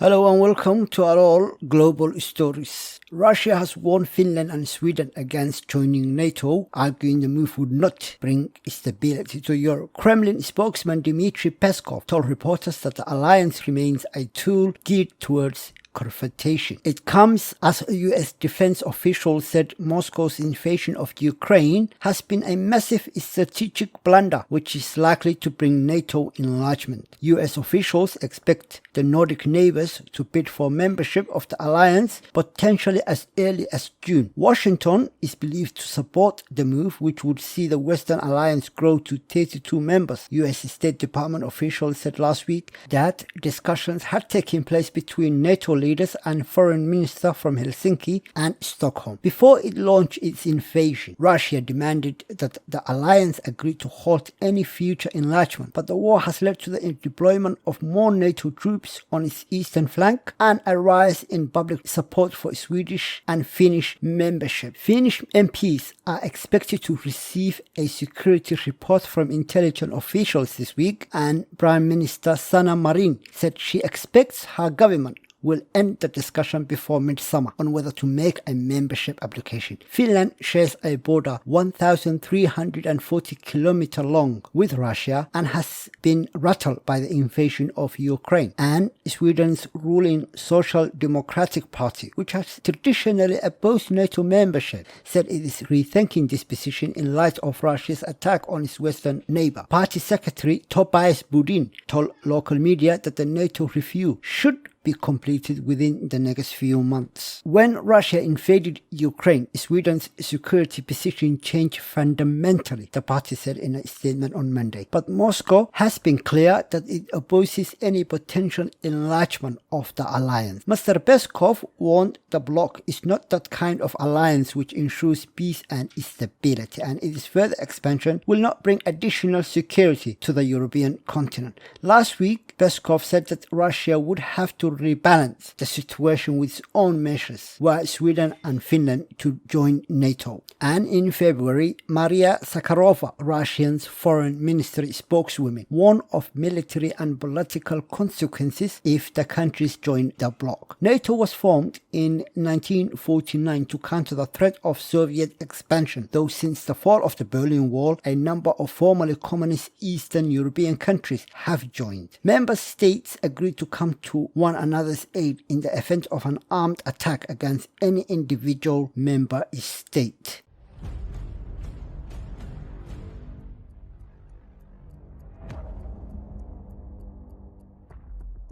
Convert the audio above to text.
Hello and welcome to our all global stories. Russia has warned Finland and Sweden against joining NATO, arguing the move would not bring stability to Europe. Kremlin spokesman Dmitry Peskov told reporters that the alliance remains a tool geared towards confrontation. It comes as US defense officials said Moscow's invasion of Ukraine has been a massive strategic blunder which is likely to bring NATO enlargement. US officials expect the Nordic neighbors to bid for membership of the alliance potentially as early as June. Washington is believed to support the move, which would see the Western alliance grow to 32 members. US State Department officials said last week that discussions had taken place between NATO leaders and foreign minister from Helsinki and Stockholm. Before it launched its invasion, Russia demanded that the alliance agree to halt any future enlargement, but the war has led to the deployment of more NATO troops on its eastern flank and a rise in public support for Swedish and Finnish membership. Finnish MPs are expected to receive a security report from intelligence officials this week, and Prime Minister Sanna Marin said she expects her government will end the discussion before midsummer on whether to make a membership application. Finland shares a border 1,340 kilometers long with Russia and has been rattled by the invasion of Ukraine. And Sweden's ruling Social Democratic Party, which has traditionally opposed NATO membership, said it is rethinking this position in light of Russia's attack on its western neighbor. Party Secretary Tobias Budin told local media that the NATO review should be completed within the next few months. When Russia invaded Ukraine, Sweden's security position changed fundamentally, the party said in a statement on Monday. But Moscow has been clear that it opposes any potential enlargement of the alliance. Mr. Peskov warned the bloc is not that kind of alliance which ensures peace and stability, and its further expansion will not bring additional security to the European continent. Last week, Peskov said that Russia would have to rebalance the situation with its own measures, while Sweden and Finland to join NATO. And in February, Maria Zakharova, Russia's foreign ministry spokeswoman, warned of military and political consequences if the countries join the bloc. NATO was formed in 1949 to counter the threat of Soviet expansion, though since the fall of the Berlin Wall, a number of formerly communist Eastern European countries have joined. Member states agreed to come to one another's aid in the event of an armed attack against any individual member state.